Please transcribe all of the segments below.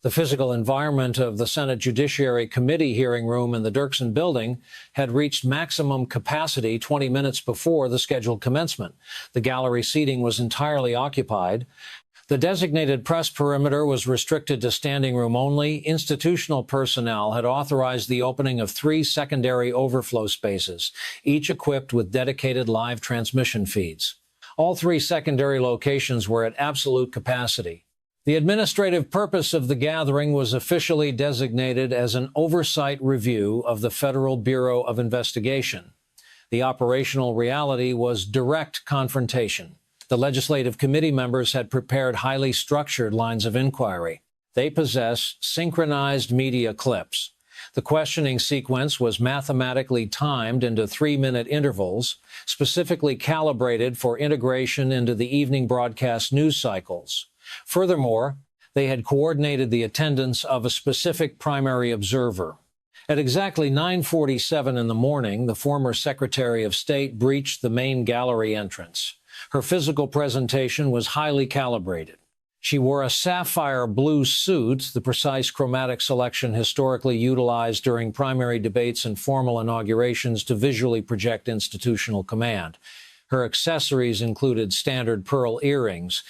The physical environment of the Senate Judiciary Committee hearing room in the Dirksen building had reached maximum capacity 20 minutes before the scheduled commencement. The gallery seating was entirely occupied. The designated press perimeter was restricted to standing room only. Institutional personnel had authorized the opening of 3 secondary overflow spaces, each equipped with dedicated live transmission feeds. All 3 secondary locations were at absolute capacity. The administrative purpose of the gathering was officially designated as an oversight review of the Federal Bureau of Investigation. The operational reality was direct confrontation. The legislative committee members had prepared highly structured lines of inquiry. They possessed synchronized media clips. The questioning sequence was mathematically timed into 3-minute intervals, specifically calibrated for integration into the evening broadcast news cycles. Furthermore, they had coordinated the attendance of a specific primary observer. At exactly 9:47 in the morning, the former Secretary of State breached the main gallery entrance. Her physical presentation was highly calibrated. She wore a sapphire blue suit, the precise chromatic selection historically utilized during primary debates and formal inaugurations to visually project institutional command. Her accessories included standard pearl earrings.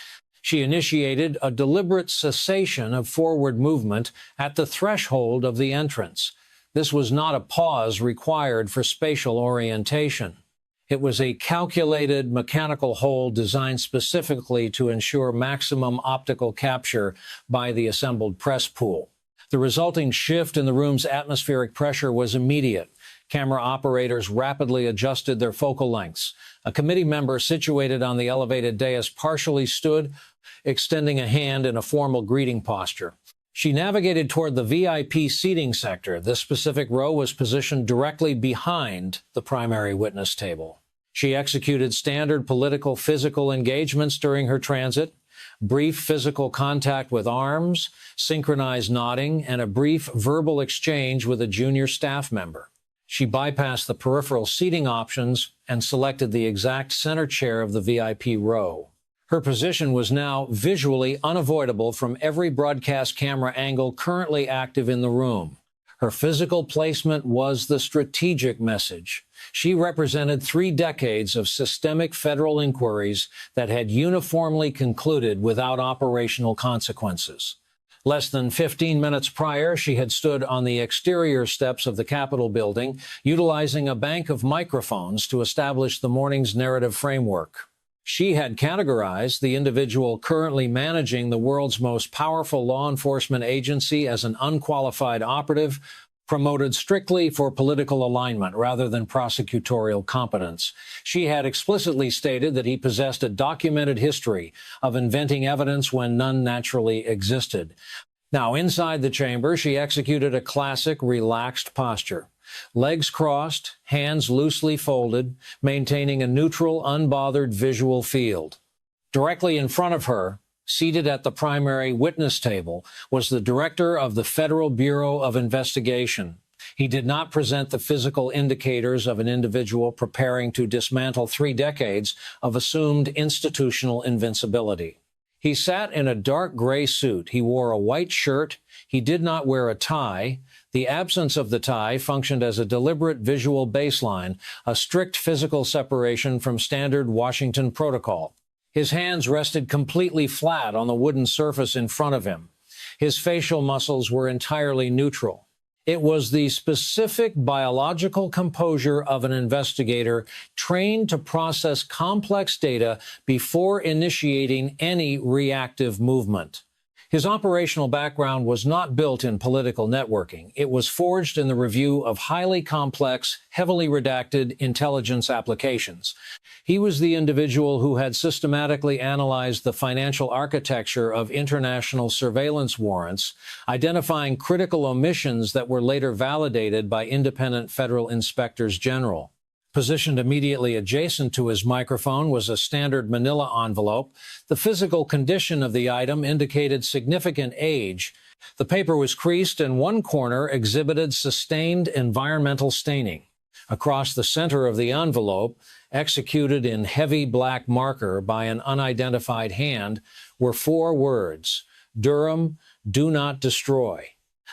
She initiated a deliberate cessation of forward movement at the threshold of the entrance. This was not a pause required for spatial orientation. It was a calculated mechanical hold designed specifically to ensure maximum optical capture by the assembled press pool. The resulting shift in the room's atmospheric pressure was immediate. Camera operators rapidly adjusted their focal lengths. A committee member situated on the elevated dais partially stood, extending a hand in a formal greeting posture. She navigated toward the VIP seating sector. This specific row was positioned directly behind the primary witness table. She executed standard political physical engagements during her transit, brief physical contact with arms, synchronized nodding, and a brief verbal exchange with a junior staff member. She bypassed the peripheral seating options and selected the exact center chair of the VIP row. Her position was now visually unavoidable from every broadcast camera angle currently active in the room. Her physical placement was the strategic message. She represented 3 decades of systemic federal inquiries that had uniformly concluded without operational consequences. Less than 15 minutes prior, she had stood on the exterior steps of the Capitol building, utilizing a bank of microphones to establish the morning's narrative framework. She had categorized the individual currently managing the world's most powerful law enforcement agency as an unqualified operative, promoted strictly for political alignment rather than prosecutorial competence. She had explicitly stated that he possessed a documented history of inventing evidence when none naturally existed. Now, inside the chamber, she executed a classic relaxed posture. Legs crossed, hands loosely folded, maintaining a neutral, unbothered visual field. Directly in front of her, seated at the primary witness table, was the director of the Federal Bureau of Investigation. He did not present the physical indicators of an individual preparing to dismantle 3 decades of assumed institutional invincibility. He sat in a dark gray suit. He wore a white shirt. He did not wear a tie. The absence of the tie functioned as a deliberate visual baseline, a strict physical separation from standard Washington protocol. His hands rested completely flat on the wooden surface in front of him. His facial muscles were entirely neutral. It was the specific biological composure of an investigator trained to process complex data before initiating any reactive movement. His operational background was not built in political networking. It was forged in the review of highly complex, heavily redacted intelligence applications. He was the individual who had systematically analyzed the financial architecture of international surveillance warrants, identifying critical omissions that were later validated by independent federal inspectors general. Positioned immediately adjacent to his microphone was a standard manila envelope. The physical condition of the item indicated significant age. The paper was creased and one corner exhibited sustained environmental staining. Across the center of the envelope, executed in heavy black marker by an unidentified hand, were 4 words: Durham, "Do not destroy."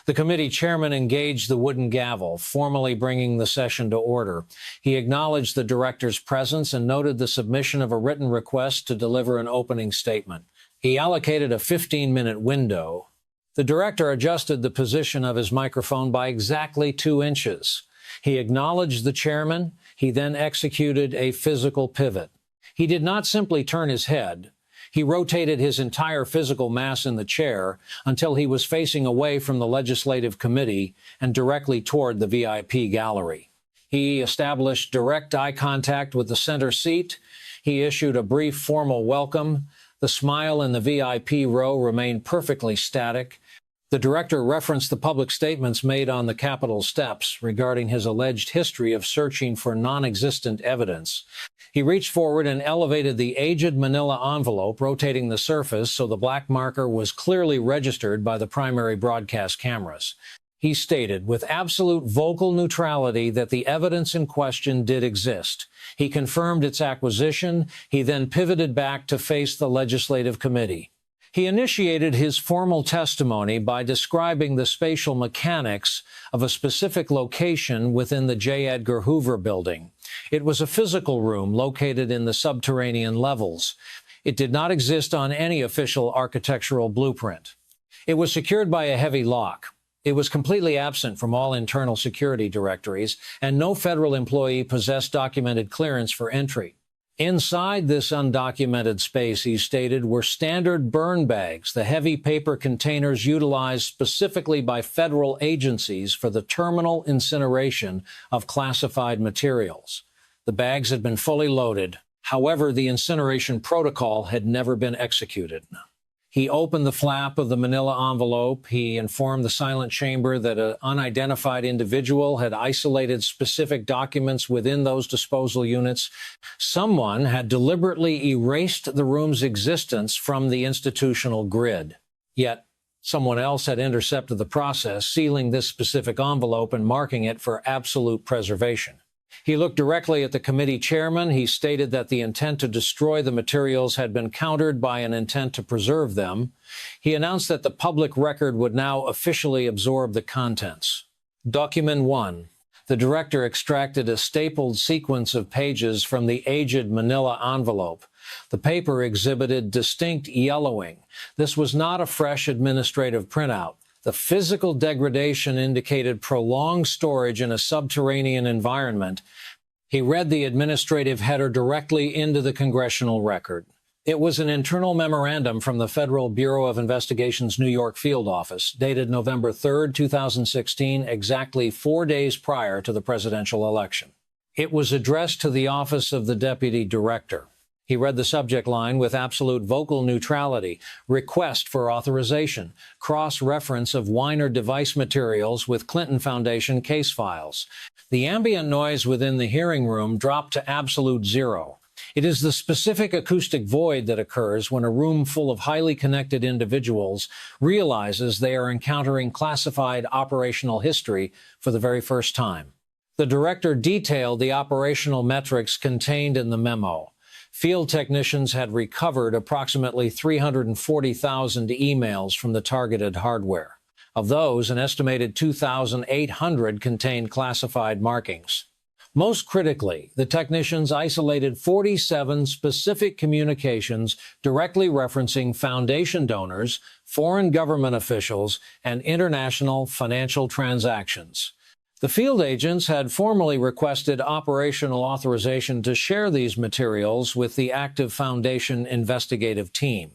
The committee chairman engaged the wooden gavel, formally bringing the session to order. He acknowledged the director's presence and noted the submission of a written request to deliver an opening statement. He allocated a 15-minute window. The director adjusted the position of his microphone by exactly 2 inches. He acknowledged the chairman. He then executed a physical pivot. He did not simply turn his head. He rotated his entire physical mass in the chair until he was facing away from the legislative committee and directly toward the VIP gallery. He established direct eye contact with the center seat. He issued a brief formal welcome. The smile in the VIP row remained perfectly static. The director referenced the public statements made on the Capitol steps regarding his alleged history of searching for non-existent evidence. He reached forward and elevated the aged manila envelope, rotating the surface so the black marker was clearly registered by the primary broadcast cameras. He stated with absolute vocal neutrality that the evidence in question did exist. He confirmed its acquisition. He then pivoted back to face the legislative committee. He initiated his formal testimony by describing the spatial mechanics of a specific location within the J. Edgar Hoover building. It was a physical room located in the subterranean levels. It did not exist on any official architectural blueprint. It was secured by a heavy lock. It was completely absent from all internal security directories, and no federal employee possessed documented clearance for entry. Inside this undocumented space, he stated, were standard burn bags, the heavy paper containers utilized specifically by federal agencies for the terminal incineration of classified materials. The bags had been fully loaded. However, the incineration protocol had never been executed. He opened the flap of the manila envelope. He informed the silent chamber that an unidentified individual had isolated specific documents within those disposal units. Someone had deliberately erased the room's existence from the institutional grid. Yet, someone else had intercepted the process, sealing this specific envelope and marking it for absolute preservation. He looked directly at the committee chairman. He stated that the intent to destroy the materials had been countered by an intent to preserve them. He announced that the public record would now officially absorb the contents. Document 1. The director extracted a stapled sequence of pages from the aged manila envelope. The paper exhibited distinct yellowing. This was not a fresh administrative printout. The physical degradation indicated prolonged storage in a subterranean environment. He read the administrative header directly into the congressional record. It was an internal memorandum from the Federal Bureau of Investigation's New York field office, dated November 3, 2016, exactly 4 days prior to the presidential election. It was addressed to the Office of the Deputy Director. He read the subject line with absolute vocal neutrality, request for authorization, cross-reference of Weiner device materials with Clinton Foundation case files. The ambient noise within the hearing room dropped to absolute zero. It is the specific acoustic void that occurs when a room full of highly connected individuals realizes they are encountering classified operational history for the very first time. The director detailed the operational metrics contained in the memo. Field technicians had recovered approximately 340,000 emails from the targeted hardware. Of those, an estimated 2,800 contained classified markings. Most critically, the technicians isolated 47 specific communications directly referencing foundation donors, foreign government officials, and international financial transactions. The field agents had formally requested operational authorization to share these materials with the active Foundation investigative team.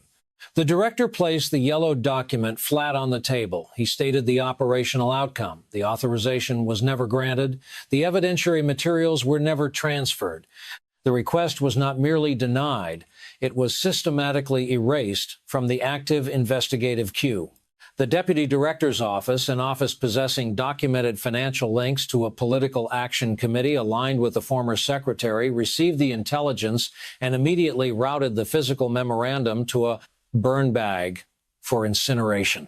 The director placed the yellowed document flat on the table. He stated the operational outcome. The authorization was never granted. The evidentiary materials were never transferred. The request was not merely denied. It was systematically erased from the active investigative queue. The Deputy Director's Office, an office possessing documented financial links to a political action committee aligned with the former secretary, received the intelligence and immediately routed the physical memorandum to a burn bag for incineration.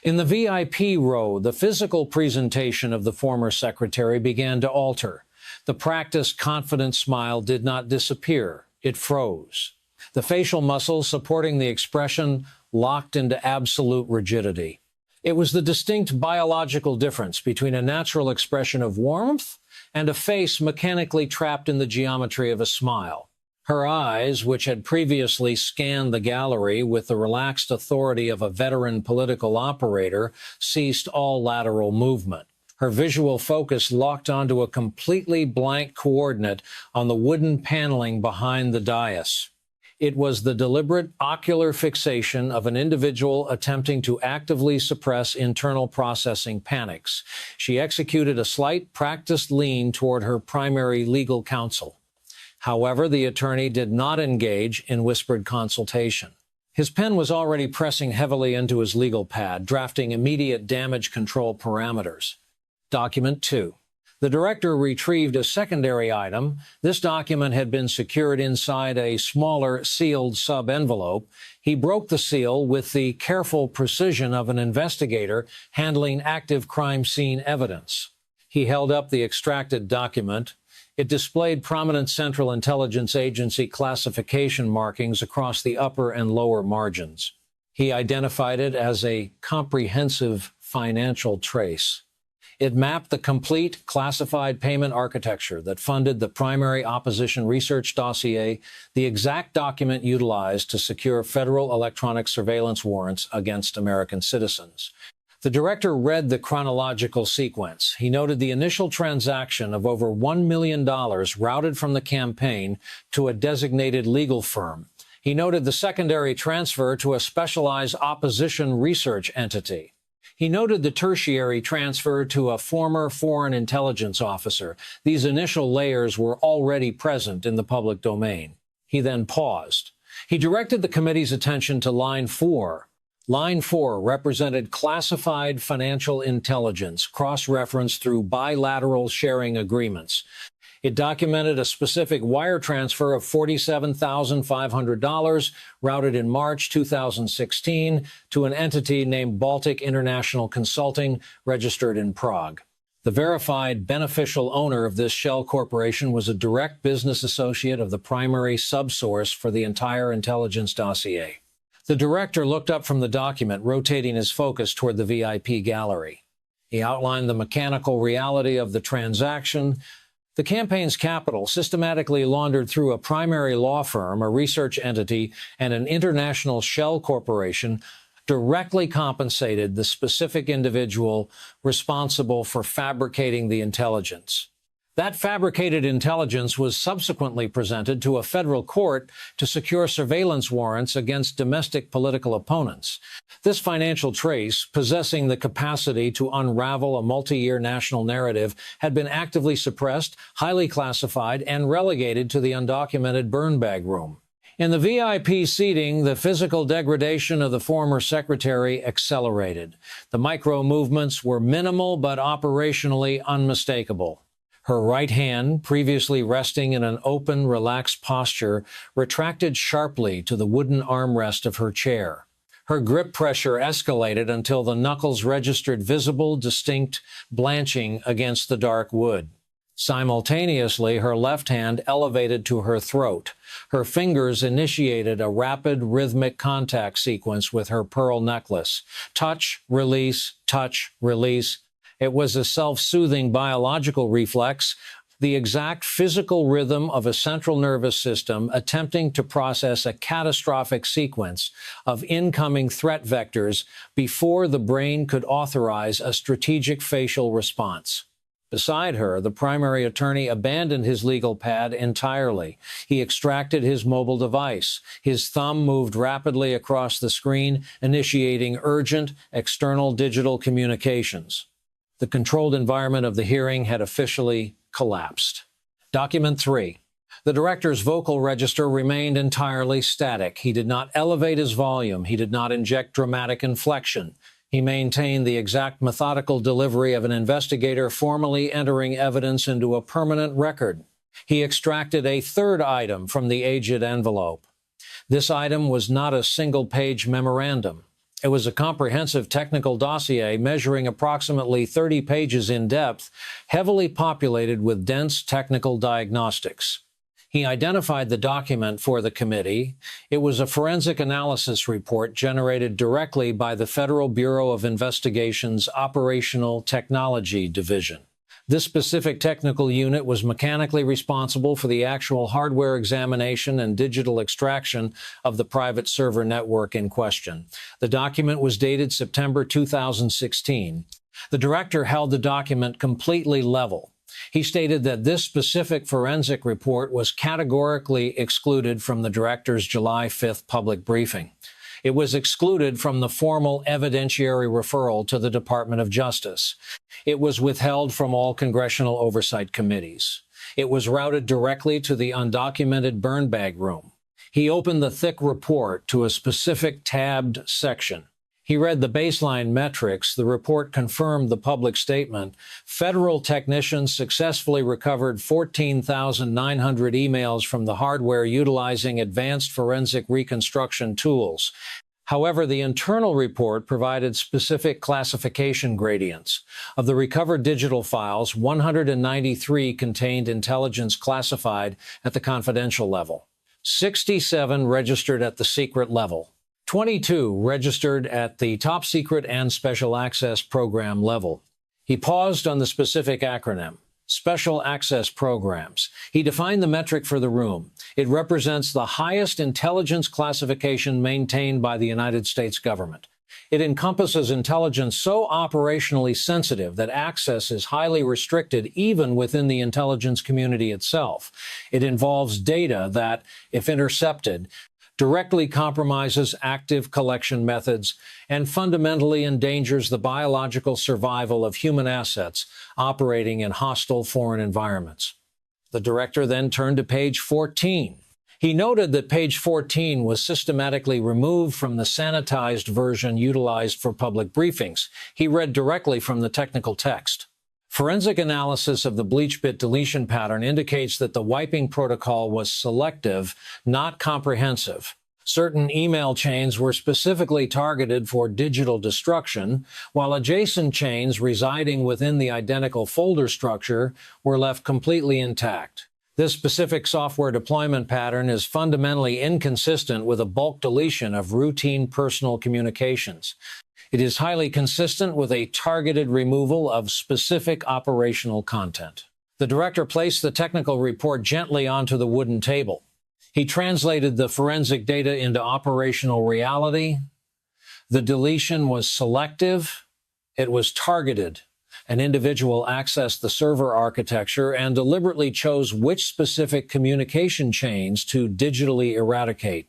In the VIP row, the physical presentation of the former secretary began to alter. The practiced, confident smile did not disappear. It froze. The facial muscles supporting the expression locked into absolute rigidity. It was the distinct biological difference between a natural expression of warmth and a face mechanically trapped in the geometry of a smile. Her eyes, which had previously scanned the gallery with the relaxed authority of a veteran political operator, ceased all lateral movement. Her visual focus locked onto a completely blank coordinate on the wooden paneling behind the dais. It was the deliberate ocular fixation of an individual attempting to actively suppress internal processing panics. She executed a slight, practiced lean toward her primary legal counsel. However, the attorney did not engage in whispered consultation. His pen was already pressing heavily into his legal pad, drafting immediate damage control parameters. Document 2. The director retrieved a secondary item. This document had been secured inside a smaller sealed sub-envelope. He broke the seal with the careful precision of an investigator handling active crime scene evidence. He held up the extracted document. It displayed prominent Central Intelligence Agency classification markings across the upper and lower margins. He identified it as a comprehensive financial trace. It mapped the complete classified payment architecture that funded the primary opposition research dossier, the exact document utilized to secure federal electronic surveillance warrants against American citizens. The director read the chronological sequence. He noted the initial transaction of over $1 million routed from the campaign to a designated legal firm. He noted the secondary transfer to a specialized opposition research entity. He noted the tertiary transfer to a former foreign intelligence officer. These initial layers were already present in the public domain. He then paused. He directed the committee's attention to line 4. Line 4 represented classified financial intelligence, cross-referenced through bilateral sharing agreements. It documented a specific wire transfer of $47,500 routed in March 2016 to an entity named Baltic International Consulting, registered in Prague. The verified beneficial owner of this shell corporation was a direct business associate of the primary subsource for the entire intelligence dossier. The director looked up from the document, rotating his focus toward the VIP gallery. He outlined the mechanical reality of the transaction. The campaign's capital, systematically laundered through a primary law firm, a research entity, and an international shell corporation, directly compensated the specific individual responsible for fabricating the intelligence. That fabricated intelligence was subsequently presented to a federal court to secure surveillance warrants against domestic political opponents. This financial trace, possessing the capacity to unravel a multi-year national narrative, had been actively suppressed, highly classified, and relegated to the undocumented burn bag room. In the VIP seating, the physical degradation of the former secretary accelerated. The micro-movements were minimal but operationally unmistakable. Her right hand, previously resting in an open, relaxed posture, retracted sharply to the wooden armrest of her chair. Her grip pressure escalated until the knuckles registered visible, distinct blanching against the dark wood. Simultaneously, her left hand elevated to her throat. Her fingers initiated a rapid, rhythmic contact sequence with her pearl necklace. Touch, release, touch, release. It was a self-soothing biological reflex, the exact physical rhythm of a central nervous system attempting to process a catastrophic sequence of incoming threat vectors before the brain could authorize a strategic facial response. Beside her, the primary attorney abandoned his legal pad entirely. He extracted his mobile device. His thumb moved rapidly across the screen, initiating urgent external digital communications. The controlled environment of the hearing had officially collapsed. Document 3. The director's vocal register remained entirely static. He did not elevate his volume. He did not inject dramatic inflection. He maintained the exact methodical delivery of an investigator formally entering evidence into a permanent record. He extracted a third item from the aged envelope. This item was not a single-page memorandum. It was a comprehensive technical dossier measuring approximately 30 pages in depth, heavily populated with dense technical diagnostics. He identified the document for the committee. It was a forensic analysis report generated directly by the Federal Bureau of Investigation's Operational Technology Division. This specific technical unit was mechanically responsible for the actual hardware examination and digital extraction of the private server network in question. The document was dated September 2016. The director held the document completely level. He stated that this specific forensic report was categorically excluded from the director's July 5th public briefing. It was excluded from the formal evidentiary referral to the Department of Justice. It was withheld from all congressional oversight committees. It was routed directly to the undocumented burn bag room. He opened the thick report to a specific tabbed section. He read the baseline metrics. The report confirmed the public statement. Federal technicians successfully recovered 14,900 emails from the hardware utilizing advanced forensic reconstruction tools. However, the internal report provided specific classification gradients. Of the recovered digital files, 193 contained intelligence classified at the confidential level. 67 registered at the secret level. 22 registered at the top secret and special access program level. He paused on the specific acronym, Special Access Programs. He defined the metric for the room. It represents the highest intelligence classification maintained by the United States government. It encompasses intelligence so operationally sensitive that access is highly restricted even within the intelligence community itself. It involves data that, if intercepted, directly compromises active collection methods and fundamentally endangers the biological survival of human assets operating in hostile foreign environments. The director then turned to page 14. He noted that page 14 was systematically removed from the sanitized version utilized for public briefings. He read directly from the technical text. Forensic analysis of the bleach bit deletion pattern indicates that the wiping protocol was selective, not comprehensive. Certain email chains were specifically targeted for digital destruction, while adjacent chains residing within the identical folder structure were left completely intact. This specific software deployment pattern is fundamentally inconsistent with a bulk deletion of routine personal communications. It is highly consistent with a targeted removal of specific operational content. The director placed the technical report gently onto the wooden table. He translated the forensic data into operational reality. The deletion was selective. It was targeted. An individual accessed the server architecture and deliberately chose which specific communication chains to digitally eradicate.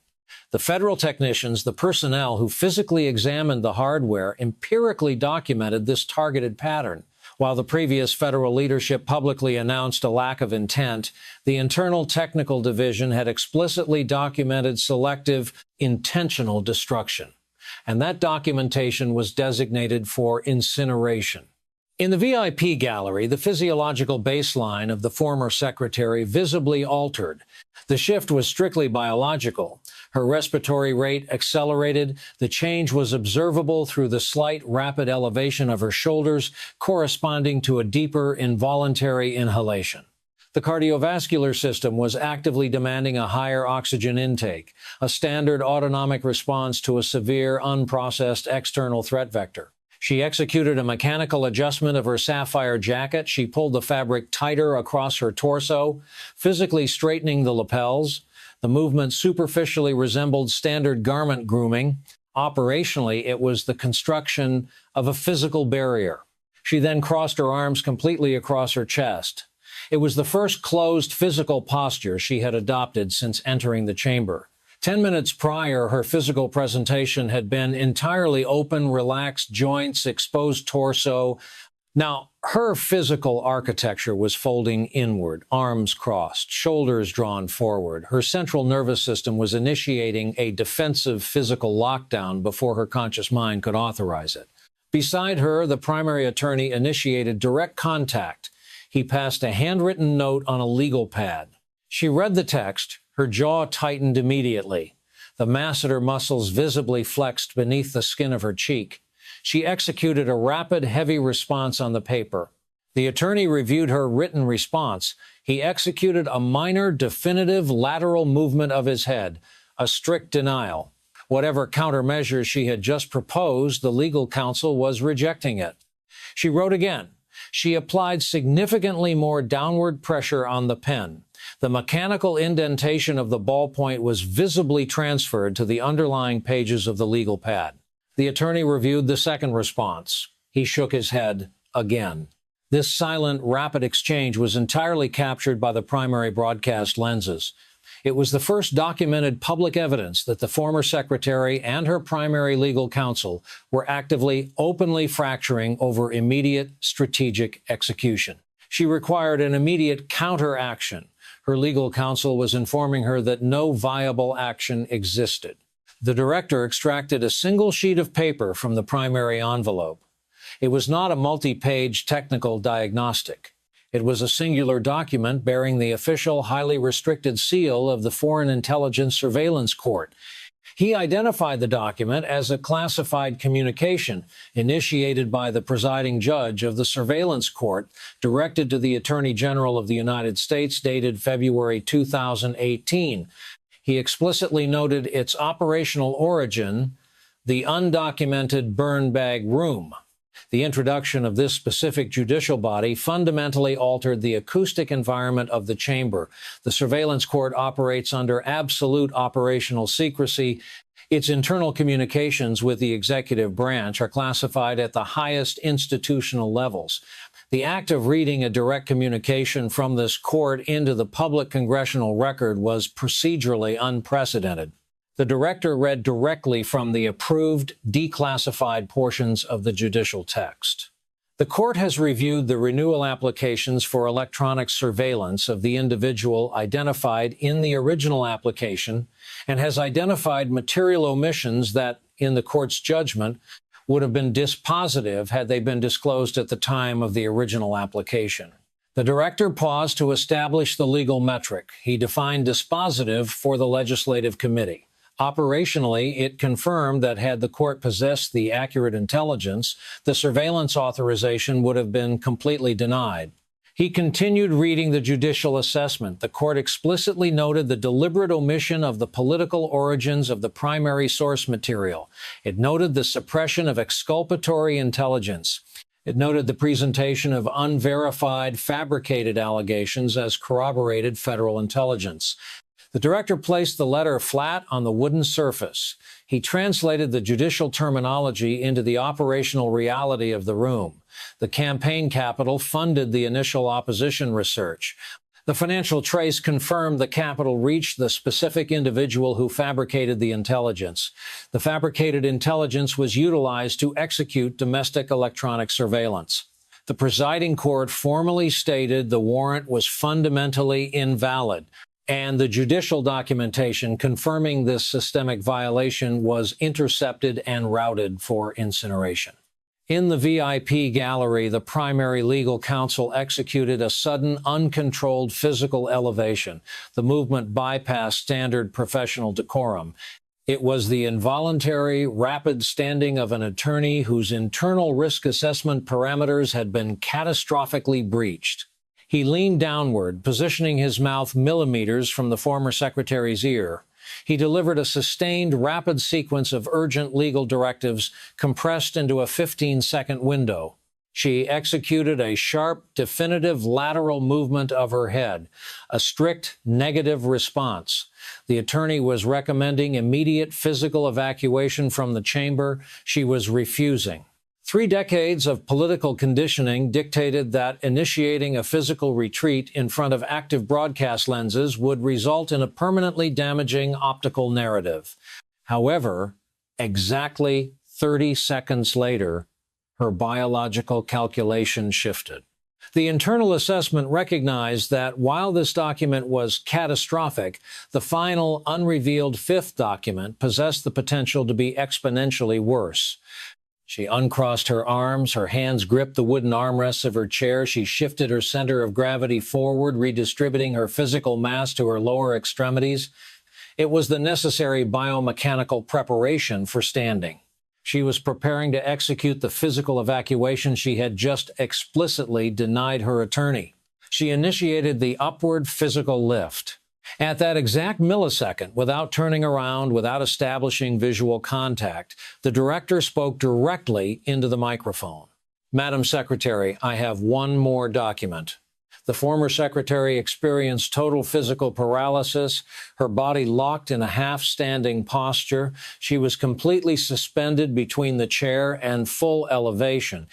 The federal technicians, the personnel who physically examined the hardware, empirically documented this targeted pattern. While the previous federal leadership publicly announced a lack of intent, the internal technical division had explicitly documented selective, intentional destruction. And that documentation was designated for incineration. In the VIP gallery, the physiological baseline of the former secretary visibly altered. The shift was strictly biological. Her respiratory rate accelerated. The change was observable through the slight, rapid elevation of her shoulders, corresponding to a deeper, involuntary inhalation. The cardiovascular system was actively demanding a higher oxygen intake, a standard autonomic response to a severe, unprocessed external threat vector. She executed a mechanical adjustment of her sapphire jacket. She pulled the fabric tighter across her torso, physically straightening the lapels. The movement superficially resembled standard garment grooming. Operationally, it was the construction of a physical barrier. She then crossed her arms completely across her chest. It was the first closed physical posture she had adopted since entering the chamber. 10 minutes prior, her physical presentation had been entirely open, relaxed joints, exposed torso. Now, her physical architecture was folding inward, arms crossed, shoulders drawn forward. Her central nervous system was initiating a defensive physical lockdown before her conscious mind could authorize it. Beside her, the primary attorney initiated direct contact. He passed a handwritten note on a legal pad. She read the text. Her jaw tightened immediately. The masseter muscles visibly flexed beneath the skin of her cheek. She executed a rapid, heavy response on the paper. The attorney reviewed her written response. He executed a minor definitive lateral movement of his head, a strict denial. Whatever countermeasures she had just proposed, the legal counsel was rejecting it. She wrote again. She applied significantly more downward pressure on the pen. The mechanical indentation of the ballpoint was visibly transferred to the underlying pages of the legal pad. The attorney reviewed the second response. He shook his head again. This silent, rapid exchange was entirely captured by the primary broadcast lenses. It was the first documented public evidence that the former secretary and her primary legal counsel were actively, openly fracturing over immediate strategic execution. She required an immediate counteraction. Her legal counsel was informing her that no viable action existed. The director extracted a single sheet of paper from the primary envelope. It was not a multi-page technical diagnostic. It was a singular document bearing the official, highly restricted seal of the Foreign Intelligence Surveillance Court. He identified the document as a classified communication initiated by the presiding judge of the surveillance court, directed to the Attorney General of the United States, dated February 2018. He explicitly noted its operational origin, the undocumented burn bag room. The introduction of this specific judicial body fundamentally altered the acoustic environment of the chamber. The surveillance court operates under absolute operational secrecy. Its internal communications with the executive branch are classified at the highest institutional levels. The act of reading a direct communication from this court into the public congressional record was procedurally unprecedented. The director read directly from the approved, declassified portions of the judicial text. The court has reviewed the renewal applications for electronic surveillance of the individual identified in the original application and has identified material omissions that, in the court's judgment, would have been dispositive had they been disclosed at the time of the original application. The director paused to establish the legal metric. He defined dispositive for the legislative committee. Operationally, it confirmed that had the court possessed the accurate intelligence, the surveillance authorization would have been completely denied. He continued reading the judicial assessment. The court explicitly noted the deliberate omission of the political origins of the primary source material. It noted the suppression of exculpatory intelligence. It noted the presentation of unverified, fabricated allegations as corroborated federal intelligence. The director placed the letter flat on the wooden surface. He translated the judicial terminology into the operational reality of the room. The campaign capital funded the initial opposition research. The financial trace confirmed the capital reached the specific individual who fabricated the intelligence. The fabricated intelligence was utilized to execute domestic electronic surveillance. The presiding court formally stated the warrant was fundamentally invalid, and the judicial documentation confirming this systemic violation was intercepted and routed for incineration. In the VIP gallery, the primary legal counsel executed a sudden, uncontrolled physical elevation. The movement bypassed standard professional decorum. It was the involuntary, rapid standing of an attorney whose internal risk assessment parameters had been catastrophically breached. He leaned downward, positioning his mouth millimeters from the former secretary's ear. He delivered a sustained, rapid sequence of urgent legal directives compressed into a 15-second window. She executed a sharp, definitive lateral movement of her head, a strict negative response. The attorney was recommending immediate physical evacuation from the chamber. She was refusing. 3 decades of political conditioning dictated that initiating a physical retreat in front of active broadcast lenses would result in a permanently damaging optical narrative. However, exactly 30 seconds later, her biological calculation shifted. The internal assessment recognized that while this document was catastrophic, the final unrevealed 5th document possessed the potential to be exponentially worse. She uncrossed her arms, her hands gripped the wooden armrests of her chair. She shifted her center of gravity forward, redistributing her physical mass to her lower extremities. It was the necessary biomechanical preparation for standing. She was preparing to execute the physical evacuation she had just explicitly denied her attorney. She initiated the upward physical lift. At that exact millisecond, without turning around, without establishing visual contact, the director spoke directly into the microphone. "Madam Secretary, I have one more document." The former secretary experienced total physical paralysis, her body locked in a half-standing posture. She was completely suspended between the chair and full elevation.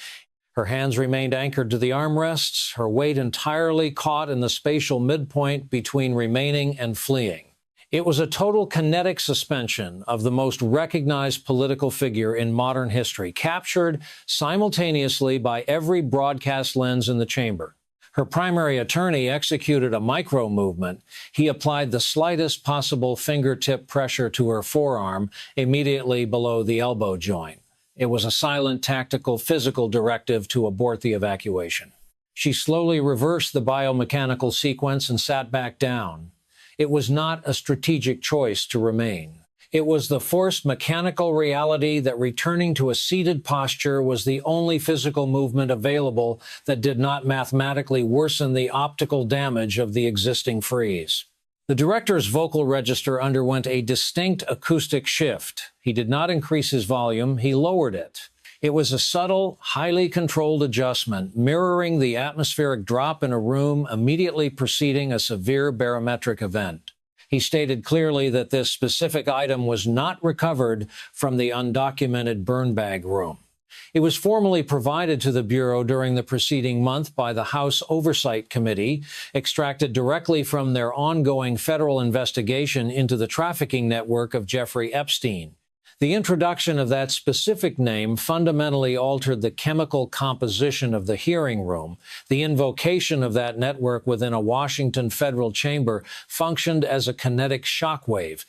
Her hands remained anchored to the armrests, her weight entirely caught in the spatial midpoint between remaining and fleeing. It was a total kinetic suspension of the most recognized political figure in modern history, captured simultaneously by every broadcast lens in the chamber. Her primary attorney executed a micro-movement. He applied the slightest possible fingertip pressure to her forearm, immediately below the elbow joint. It was a silent, tactical, physical directive to abort the evacuation. She slowly reversed the biomechanical sequence and sat back down. It was not a strategic choice to remain. It was the forced mechanical reality that returning to a seated posture was the only physical movement available that did not mathematically worsen the optical damage of the existing freeze. The director's vocal register underwent a distinct acoustic shift. He did not increase his volume, he lowered it. It was a subtle, highly controlled adjustment, mirroring the atmospheric drop in a room immediately preceding a severe barometric event. He stated clearly that this specific item was not recovered from the undocumented burn bag room. It was formally provided to the Bureau during the preceding month by the House Oversight Committee, extracted directly from their ongoing federal investigation into the trafficking network of Jeffrey Epstein. The introduction of that specific name fundamentally altered the chemical composition of the hearing room. The invocation of that network within a Washington federal chamber functioned as a kinetic shockwave.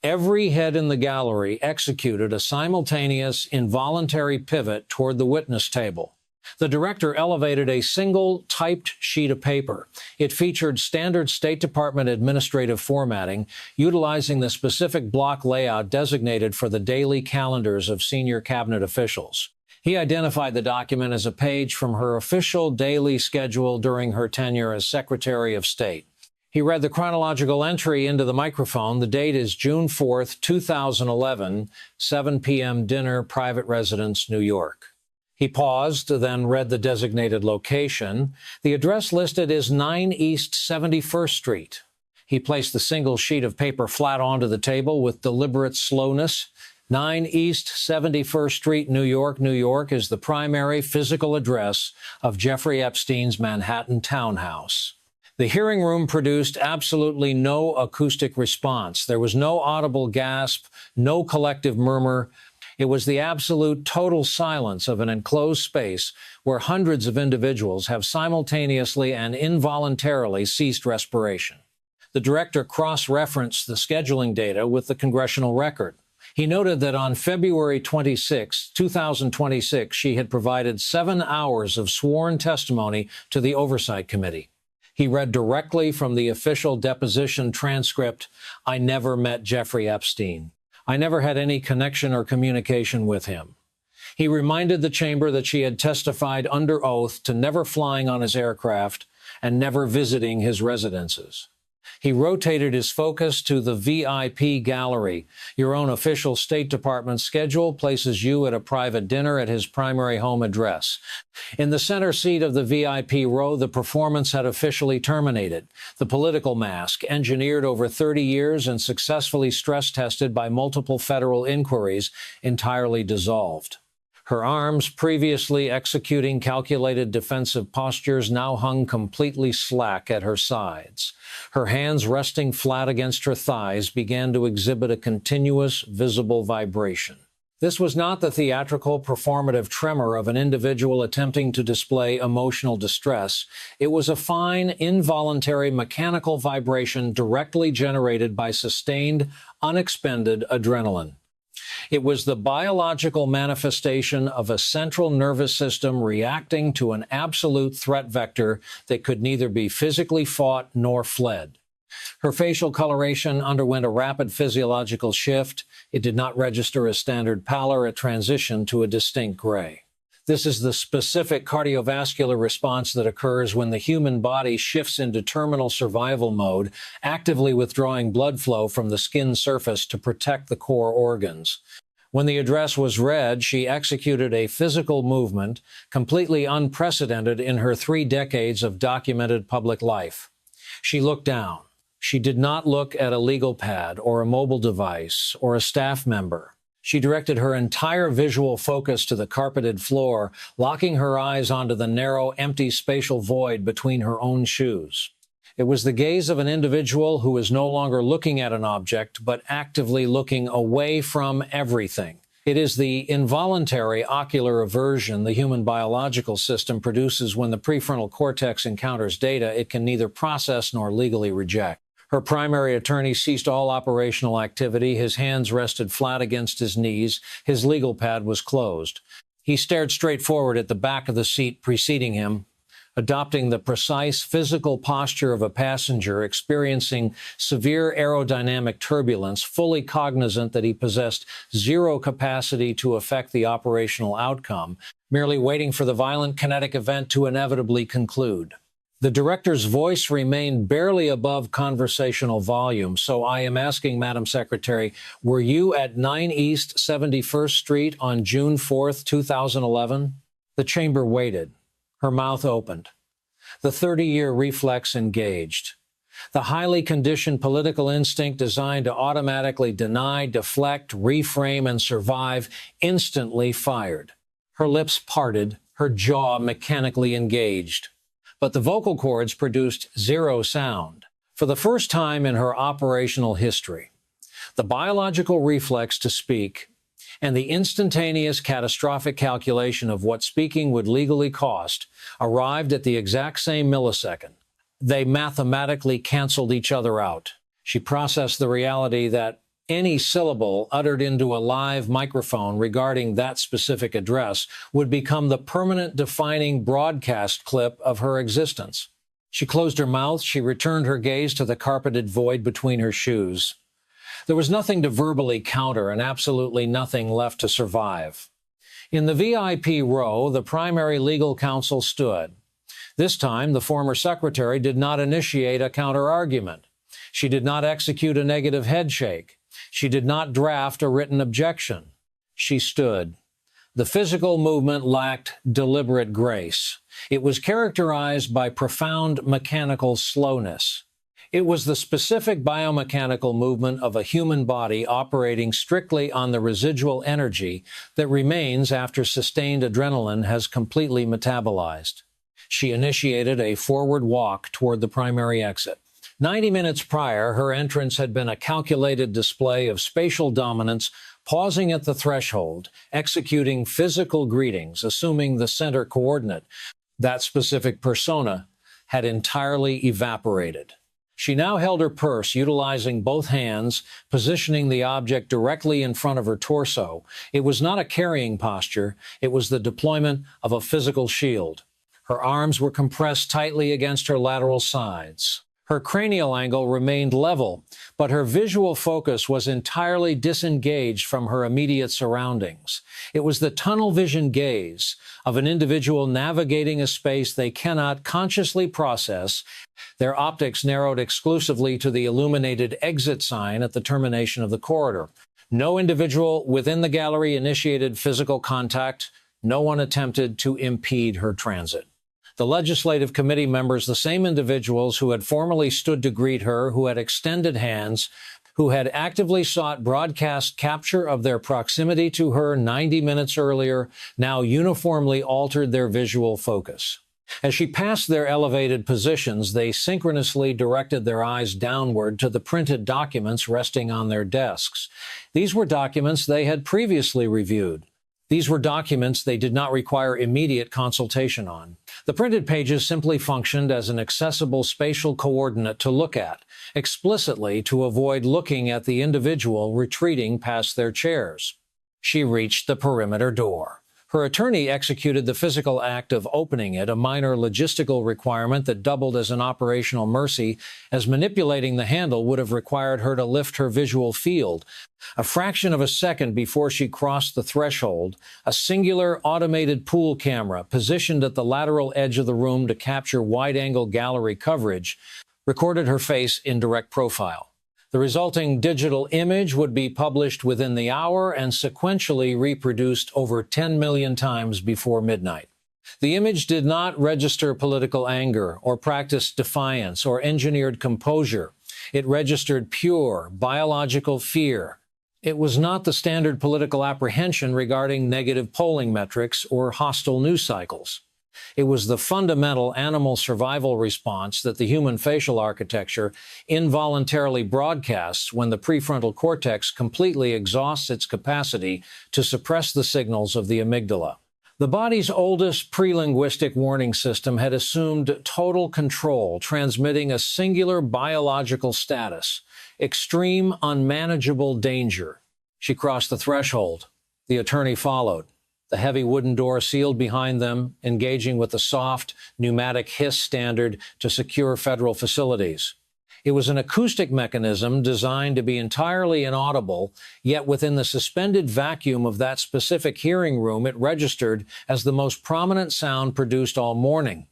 Every head in the gallery executed a simultaneous, involuntary pivot toward the witness table. The director elevated a single typed sheet of paper. It featured standard State Department administrative formatting, utilizing the specific block layout designated for the daily calendars of senior cabinet officials. He identified the document as a page from her official daily schedule during her tenure as Secretary of State. He read the chronological entry into the microphone. The date is June 4th, 2011, 7 p.m. dinner, private residence, New York. He paused, then read the designated location. The address listed is 9 East 71st Street. He placed the single sheet of paper flat onto the table with deliberate slowness. 9 East 71st Street, New York, New York is the primary physical address of Jeffrey Epstein's Manhattan townhouse. The hearing room produced absolutely no acoustic response. There was no audible gasp, no collective murmur. It was the absolute total silence of an enclosed space where hundreds of individuals have simultaneously and involuntarily ceased respiration. The director cross-referenced the scheduling data with the congressional record. He noted that on February 26, 2026, she had provided 7 hours of sworn testimony to the Oversight Committee. He read directly from the official deposition transcript, "I never met Jeffrey Epstein. I never had any connection or communication with him." He reminded the chamber that she had testified under oath to never flying on his aircraft and never visiting his residences. He rotated his focus to the VIP gallery. Your own official State Department schedule places you at a private dinner at his primary home address. In the center seat of the VIP row, the performance had officially terminated. The political mask, engineered over 30 years and successfully stress-tested by multiple federal inquiries, entirely dissolved. Her arms, previously executing calculated defensive postures, now hung completely slack at her sides. Her hands, resting flat against her thighs, began to exhibit a continuous, visible vibration. This was not the theatrical, performative tremor of an individual attempting to display emotional distress. It was a fine, involuntary, mechanical vibration directly generated by sustained, unexpended adrenaline. It was the biological manifestation of a central nervous system reacting to an absolute threat vector that could neither be physically fought nor fled. Her facial coloration underwent a rapid physiological shift. It did not register as standard pallor. It transitioned to a distinct gray. This is the specific cardiovascular response that occurs when the human body shifts into terminal survival mode, actively withdrawing blood flow from the skin surface to protect the core organs. When the address was read, she executed a physical movement completely unprecedented in her 3 decades of documented public life. She looked down. She did not look at a legal pad or a mobile device or a staff member. She directed her entire visual focus to the carpeted floor, locking her eyes onto the narrow, empty spatial void between her own shoes. It was the gaze of an individual who is no longer looking at an object, but actively looking away from everything. It is the involuntary ocular aversion the human biological system produces when the prefrontal cortex encounters data it can neither process nor legally reject. Her primary attorney ceased all operational activity. His hands rested flat against his knees. His legal pad was closed. He stared straight forward at the back of the seat preceding him, adopting the precise physical posture of a passenger experiencing severe aerodynamic turbulence, fully cognizant that he possessed zero capacity to affect the operational outcome, merely waiting for the violent kinetic event to inevitably conclude. The director's voice remained barely above conversational volume, so I am asking, Madam Secretary, were you at 9 East 71st Street on June 4th, 2011? The chamber waited. Her mouth opened. The 30-year reflex engaged. The highly conditioned political instinct designed to automatically deny, deflect, reframe, and survive instantly fired. Her lips parted, her jaw mechanically engaged. But the vocal cords produced zero sound. For the first time in her operational history, the biological reflex to speak and the instantaneous catastrophic calculation of what speaking would legally cost arrived at the exact same millisecond. They mathematically canceled each other out. She processed the reality that any syllable uttered into a live microphone regarding that specific address would become the permanent defining broadcast clip of her existence. She closed her mouth. She returned her gaze to the carpeted void between her shoes. There was nothing to verbally counter and absolutely nothing left to survive. In the VIP row, the primary legal counsel stood. This time, the former secretary did not initiate a counter-argument. She did not execute a negative headshake. She did not draft a written objection. She stood. The physical movement lacked deliberate grace. It was characterized by profound mechanical slowness. It was the specific biomechanical movement of a human body operating strictly on the residual energy that remains after sustained adrenaline has completely metabolized. She initiated a forward walk toward the primary exit. 90 minutes prior, her entrance had been a calculated display of spatial dominance, pausing at the threshold, executing physical greetings, assuming the center coordinate. That specific persona had entirely evaporated. She now held her purse, utilizing both hands, positioning the object directly in front of her torso. It was not a carrying posture. It was the deployment of a physical shield. Her arms were compressed tightly against her lateral sides. Her cranial angle remained level, but her visual focus was entirely disengaged from her immediate surroundings. It was the tunnel vision gaze of an individual navigating a space they cannot consciously process, their optics narrowed exclusively to the illuminated exit sign at the termination of the corridor. No individual within the gallery initiated physical contact. No one attempted to impede her transit. The legislative committee members, the same individuals who had formerly stood to greet her, who had extended hands, who had actively sought broadcast capture of their proximity to her 90 minutes earlier, now uniformly altered their visual focus. As she passed their elevated positions, they synchronously directed their eyes downward to the printed documents resting on their desks. These were documents they had previously reviewed. These were documents they did not require immediate consultation on. The printed pages simply functioned as an accessible spatial coordinate to look at, explicitly to avoid looking at the individual retreating past their chairs. She reached the perimeter door. Her attorney executed the physical act of opening it, a minor logistical requirement that doubled as an operational mercy, as manipulating the handle would have required her to lift her visual field. A fraction of a second before she crossed the threshold, a singular automated pool camera positioned at the lateral edge of the room to capture wide-angle gallery coverage recorded her face in direct profile. The resulting digital image would be published within the hour and sequentially reproduced over 10 million times before midnight. The image did not register political anger or practice defiance or engineered composure. It registered pure biological fear. It was not the standard political apprehension regarding negative polling metrics or hostile news cycles. It was the fundamental animal survival response that the human facial architecture involuntarily broadcasts when the prefrontal cortex completely exhausts its capacity to suppress the signals of the amygdala. The body's oldest pre-linguistic warning system had assumed total control, transmitting a singular biological status: extreme, unmanageable danger. She crossed the threshold. The attorney followed. The heavy wooden door sealed behind them, engaging with the soft, pneumatic hiss standard to secure federal facilities. It was an acoustic mechanism designed to be entirely inaudible, yet within the suspended vacuum of that specific hearing room, it registered as the most prominent sound produced all morning.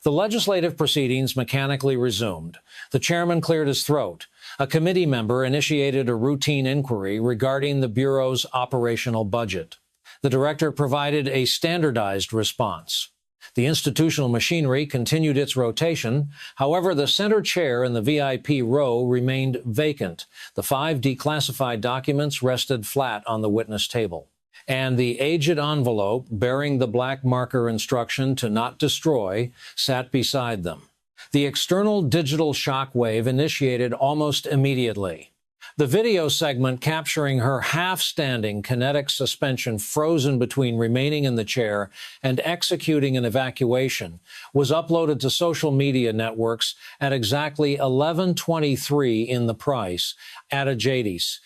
The legislative proceedings mechanically resumed. The chairman cleared his throat. A committee member initiated a routine inquiry regarding the Bureau's operational budget. The director provided a standardized response. The institutional machinery continued its rotation. However, the center chair in the VIP row remained vacant. The 5 declassified documents rested flat on the witness table. And the aged envelope bearing the black marker instruction to not destroy sat beside them. The external digital shock wave initiated almost immediately. The video segment capturing her half-standing kinetic suspension frozen between remaining in the chair and executing an evacuation was uploaded to social media networks at exactly 11:23 in the price at Ajadis,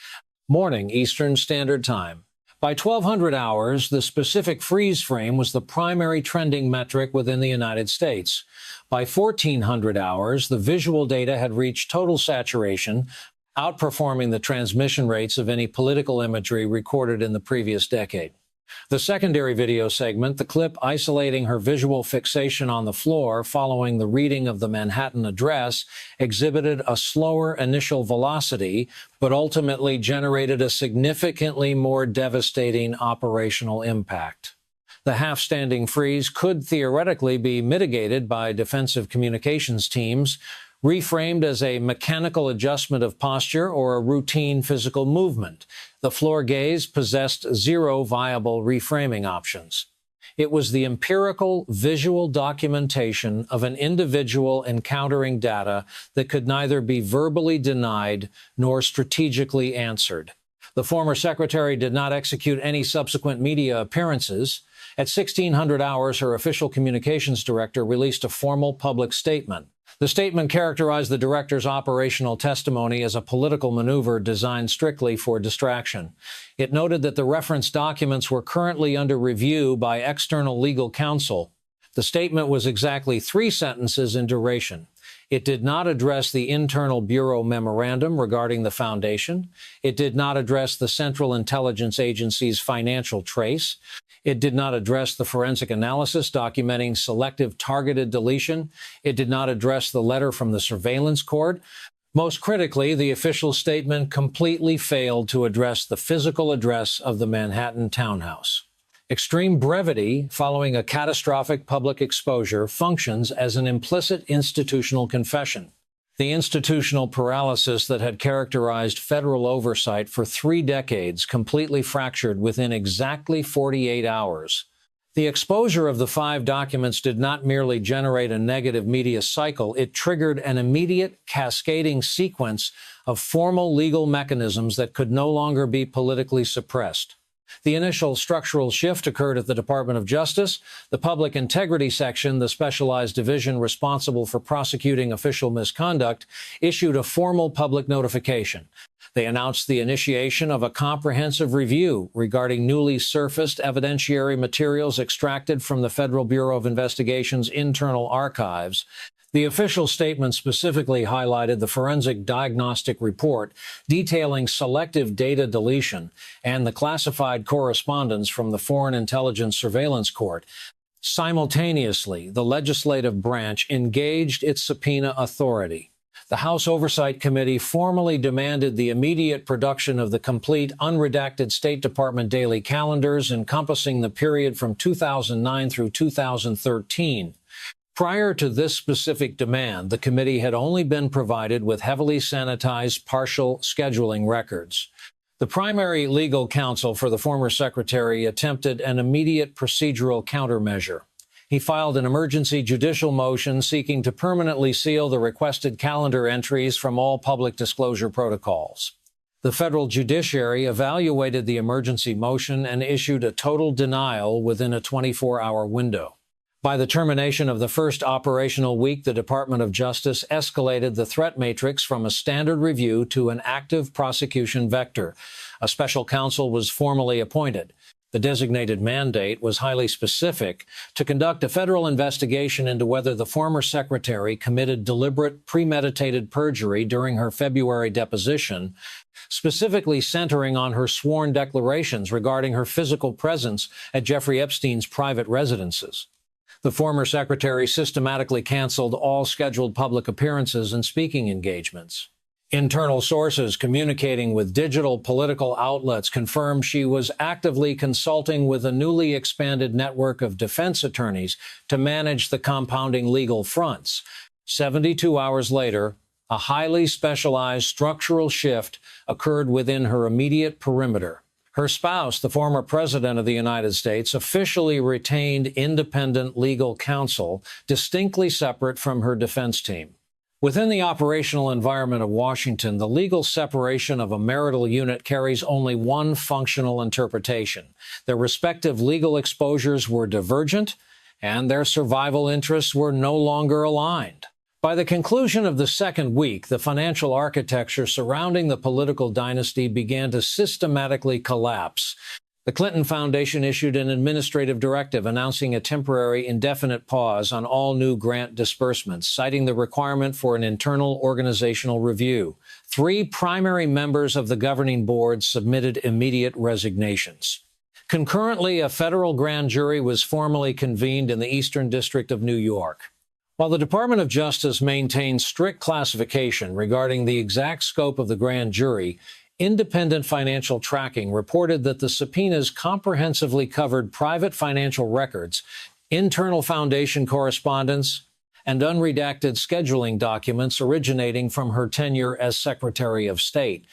morning Eastern Standard Time. By 1200 hours, the specific freeze frame was the primary trending metric within the United States. By 1400 hours, the visual data had reached total saturation, outperforming the transmission rates of any political imagery recorded in the previous decade. The secondary video segment, the clip isolating her visual fixation on the floor following the reading of the Manhattan Address, exhibited a slower initial velocity, but ultimately generated a significantly more devastating operational impact. The half-standing freeze could theoretically be mitigated by defensive communications teams, reframed as a mechanical adjustment of posture or a routine physical movement. The floor gaze possessed 0 viable reframing options. It was the empirical visual documentation of an individual encountering data that could neither be verbally denied nor strategically answered. The former secretary did not execute any subsequent media appearances. At 1600 hours, her official communications director released a formal public statement. The statement characterized the director's operational testimony as a political maneuver designed strictly for distraction. It noted that the referenced documents were currently under review by external legal counsel. The statement was exactly 3 sentences in duration. It did not address the internal Bureau memorandum regarding the foundation. It did not address the Central Intelligence Agency's financial trace. It did not address the forensic analysis documenting selective targeted deletion. It did not address the letter from the surveillance court. Most critically, the official statement completely failed to address the physical address of the Manhattan townhouse. Extreme brevity following a catastrophic public exposure functions as an implicit institutional confession. The institutional paralysis that had characterized federal oversight for 3 decades completely fractured within exactly 48 hours. The exposure of the 5 documents did not merely generate a negative media cycle, it triggered an immediate cascading sequence of formal legal mechanisms that could no longer be politically suppressed. The initial structural shift occurred at the Department of Justice. The Public Integrity Section, the specialized division responsible for prosecuting official misconduct, issued a formal public notification. They announced the initiation of a comprehensive review regarding newly surfaced evidentiary materials extracted from the Federal Bureau of Investigation's internal archives. The official statement specifically highlighted the forensic diagnostic report detailing selective data deletion and the classified correspondence from the Foreign Intelligence Surveillance Court. Simultaneously, the legislative branch engaged its subpoena authority. The House Oversight Committee formally demanded the immediate production of the complete, unredacted State Department daily calendars encompassing the period from 2009 through 2013. Prior to this specific demand, the committee had only been provided with heavily sanitized partial scheduling records. The primary legal counsel for the former secretary attempted an immediate procedural countermeasure. He filed an emergency judicial motion seeking to permanently seal the requested calendar entries from all public disclosure protocols. The federal judiciary evaluated the emergency motion and issued a total denial within a 24-hour window. By the termination of the first operational week, the Department of Justice escalated the threat matrix from a standard review to an active prosecution vector. A special counsel was formally appointed. The designated mandate was highly specific: to conduct a federal investigation into whether the former secretary committed deliberate, premeditated perjury during her February deposition, specifically centering on her sworn declarations regarding her physical presence at Jeffrey Epstein's private residences. The former secretary systematically canceled all scheduled public appearances and speaking engagements. Internal sources communicating with digital political outlets confirmed she was actively consulting with a newly expanded network of defense attorneys to manage the compounding legal fronts. 72 hours later, a highly specialized structural shift occurred within her immediate perimeter. Her spouse, the former president of the United States, officially retained independent legal counsel, distinctly separate from her defense team. Within the operational environment of Washington, the legal separation of a marital unit carries only one functional interpretation. Their respective legal exposures were divergent, and their survival interests were no longer aligned. By the conclusion of the second week, the financial architecture surrounding the political dynasty began to systematically collapse. The Clinton Foundation issued an administrative directive announcing a temporary indefinite pause on all new grant disbursements, citing the requirement for an internal organizational review. 3 primary members of the governing board submitted immediate resignations. Concurrently, a federal grand jury was formally convened in the Eastern District of New York. While the Department of Justice maintained strict classification regarding the exact scope of the grand jury, independent financial tracking reported that the subpoenas comprehensively covered private financial records, internal foundation correspondence, and unredacted scheduling documents originating from her tenure as Secretary of State.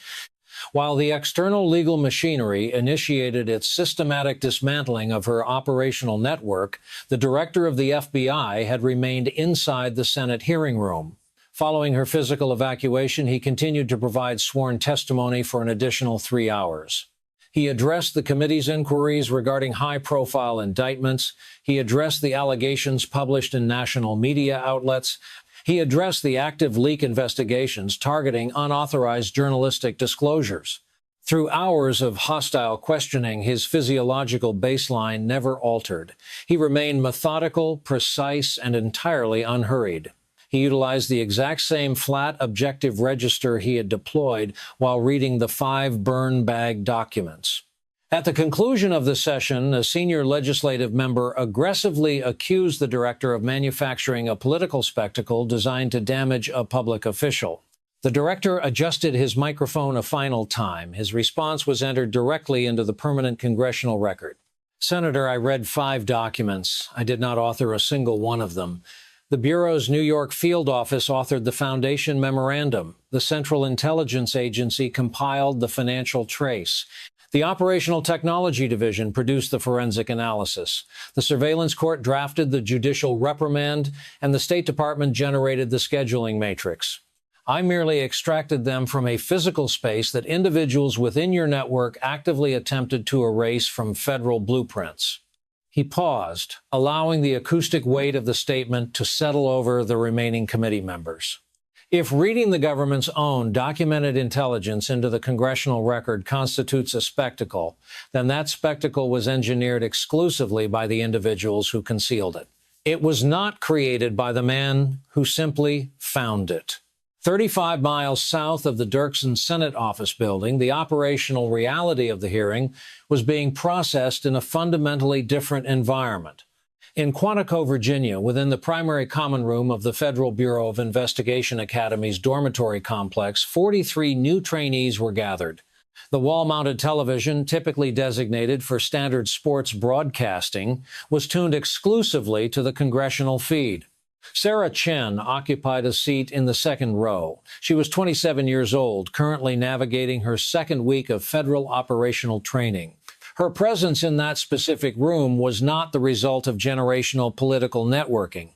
While the external legal machinery initiated its systematic dismantling of her operational network, the director of the FBI had remained inside the Senate hearing room. Following her physical evacuation, he continued to provide sworn testimony for an additional 3 hours. He addressed the committee's inquiries regarding high-profile indictments. He addressed the allegations published in national media outlets. He addressed the active leak investigations targeting unauthorized journalistic disclosures. Through hours of hostile questioning, his physiological baseline never altered. He remained methodical, precise, and entirely unhurried. He utilized the exact same flat, objective register he had deployed while reading the 5 burn bag documents. At the conclusion of the session, a senior legislative member aggressively accused the director of manufacturing a political spectacle designed to damage a public official. The director adjusted his microphone a final time. His response was entered directly into the permanent congressional record. "Senator, I read 5 documents. I did not author a single one of them. The Bureau's New York field office authored the Foundation Memorandum. The Central Intelligence Agency compiled the financial trace. The Operational Technology Division produced the forensic analysis. The Surveillance Court drafted the judicial reprimand, and the State Department generated the scheduling matrix. I merely extracted them from a physical space that individuals within your network actively attempted to erase from federal blueprints." He paused, allowing the acoustic weight of the statement to settle over the remaining committee members. If reading the government's own documented intelligence into the congressional record constitutes a spectacle, then that spectacle was engineered exclusively by the individuals who concealed it. It was not created by the man who simply found it. 35 miles south of the Dirksen Senate office building, the operational reality of the hearing was being processed in a fundamentally different environment. In Quantico, Virginia, within the primary common room of the Federal Bureau of Investigation Academy's dormitory complex, 43 new trainees were gathered. The wall-mounted television, typically designated for standard sports broadcasting, was tuned exclusively to the congressional feed. Sarah Chen occupied a seat in the second row. She was 27 years old, currently navigating her second week of federal operational training. Her presence in that specific room was not the result of generational political networking.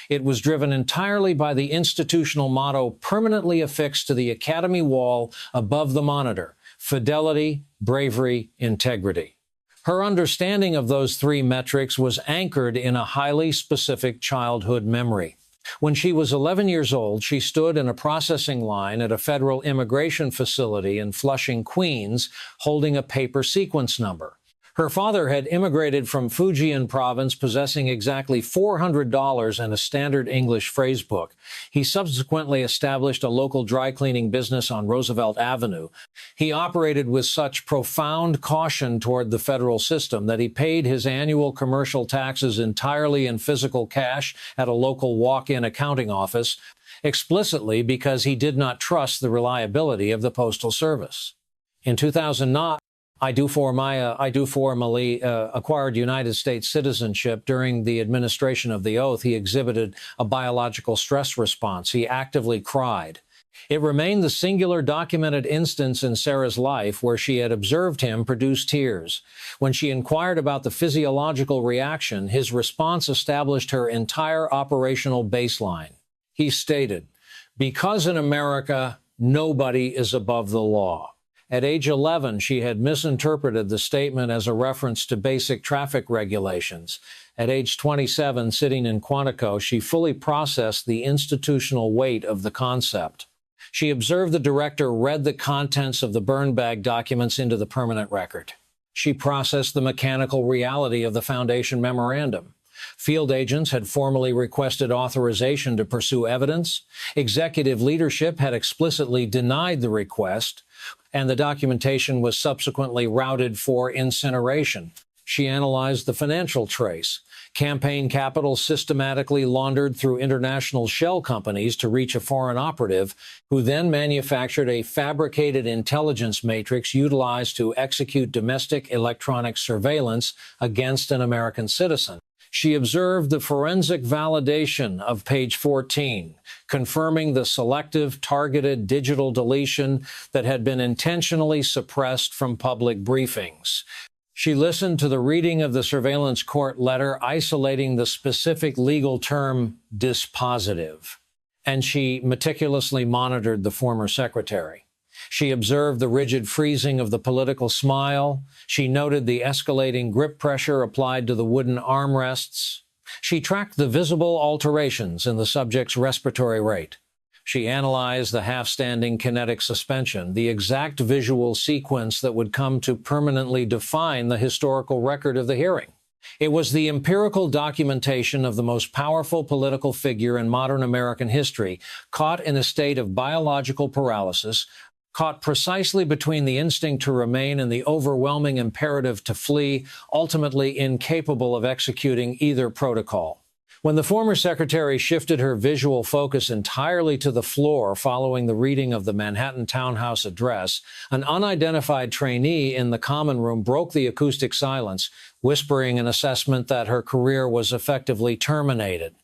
It was driven entirely by the institutional motto permanently affixed to the Academy wall above the monitor: fidelity, bravery, integrity. Her understanding of those three metrics was anchored in a highly specific childhood memory. When she was 11 years old, she stood in a processing line at a federal immigration facility in Flushing, Queens, holding a paper sequence number. Her father had immigrated from Fujian province possessing exactly $400 and a standard English phrase book. He subsequently established a local dry cleaning business on Roosevelt Avenue. He operated with such profound caution toward the federal system that he paid his annual commercial taxes entirely in physical cash at a local walk-in accounting office, explicitly because he did not trust the reliability of the Postal Service. In 2009, Idufore Mali acquired United States citizenship. During the administration of the oath, he exhibited a biological stress response. He actively cried. It remained the singular documented instance in Sarah's life where she had observed him produce tears. When she inquired about the physiological reaction, his response established her entire operational baseline. He stated, "Because in America, nobody is above the law." At age 11, she had misinterpreted the statement as a reference to basic traffic regulations. At age 27, sitting in Quantico, she fully processed the institutional weight of the concept. She observed the director read the contents of the burn bag documents into the permanent record. She processed the mechanical reality of the Foundation memorandum. Field agents had formally requested authorization to pursue evidence. Executive leadership had explicitly denied the request, and the documentation was subsequently routed for incineration. She analyzed the financial trace. Campaign capital systematically laundered through international shell companies to reach a foreign operative, who then manufactured a fabricated intelligence matrix utilized to execute domestic electronic surveillance against an American citizen. She observed the forensic validation of page 14, confirming the selective, targeted digital deletion that had been intentionally suppressed from public briefings. She listened to the reading of the surveillance court letter isolating the specific legal term dispositive, and she meticulously monitored the former secretary. She observed the rigid freezing of the political smile. She noted the escalating grip pressure applied to the wooden armrests. She tracked the visible alterations in the subject's respiratory rate. She analyzed the half-standing kinetic suspension, the exact visual sequence that would come to permanently define the historical record of the hearing. It was the empirical documentation of the most powerful political figure in modern American history, caught in a state of biological paralysis, caught precisely between the instinct to remain and the overwhelming imperative to flee, ultimately incapable of executing either protocol. When the former secretary shifted her visual focus entirely to the floor following the reading of the Manhattan Townhouse address, an unidentified trainee in the common room broke the acoustic silence, whispering an assessment that her career was effectively terminated.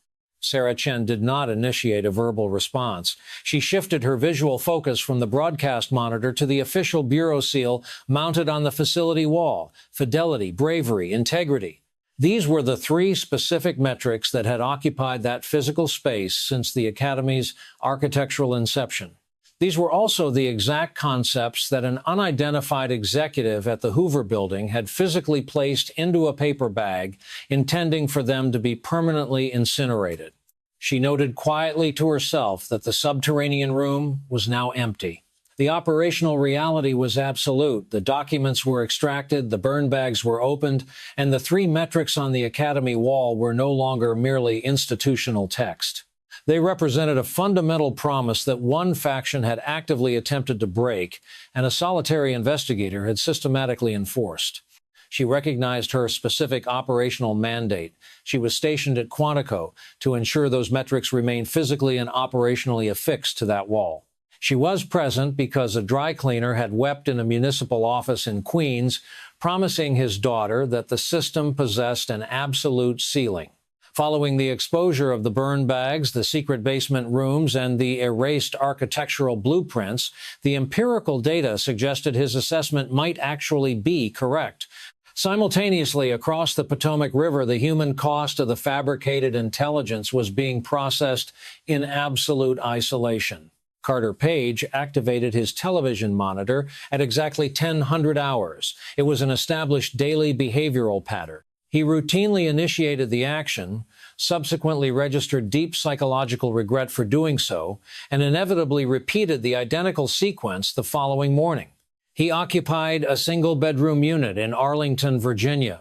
Sarah Chen did not initiate a verbal response. She shifted her visual focus from the broadcast monitor to the official bureau seal mounted on the facility wall: fidelity, bravery, integrity. These were the three specific metrics that had occupied that physical space since the Academy's architectural inception. These were also the exact concepts that an unidentified executive at the Hoover Building had physically placed into a paper bag, intending for them to be permanently incinerated. She noted quietly to herself that the subterranean room was now empty. The operational reality was absolute. The documents were extracted, the burn bags were opened, and the three metrics on the Academy wall were no longer merely institutional text. They represented a fundamental promise that one faction had actively attempted to break, and a solitary investigator had systematically enforced. She recognized her specific operational mandate. She was stationed at Quantico to ensure those metrics remained physically and operationally affixed to that wall. She was present because a dry cleaner had wept in a municipal office in Queens, promising his daughter that the system possessed an absolute ceiling. Following the exposure of the burn bags, the secret basement rooms, and the erased architectural blueprints, the empirical data suggested his assessment might actually be correct. Simultaneously, across the Potomac River, the human cost of the fabricated intelligence was being processed in absolute isolation. Carter Page activated his television monitor at exactly 1000 hours. It was an established daily behavioral pattern. He routinely initiated the action, subsequently registered deep psychological regret for doing so, and inevitably repeated the identical sequence the following morning. He occupied a single-bedroom unit in Arlington, Virginia.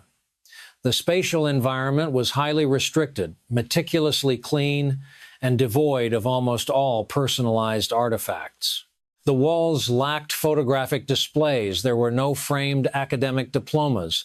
The spatial environment was highly restricted, meticulously clean, and devoid of almost all personalized artifacts. The walls lacked photographic displays. There were no framed academic diplomas.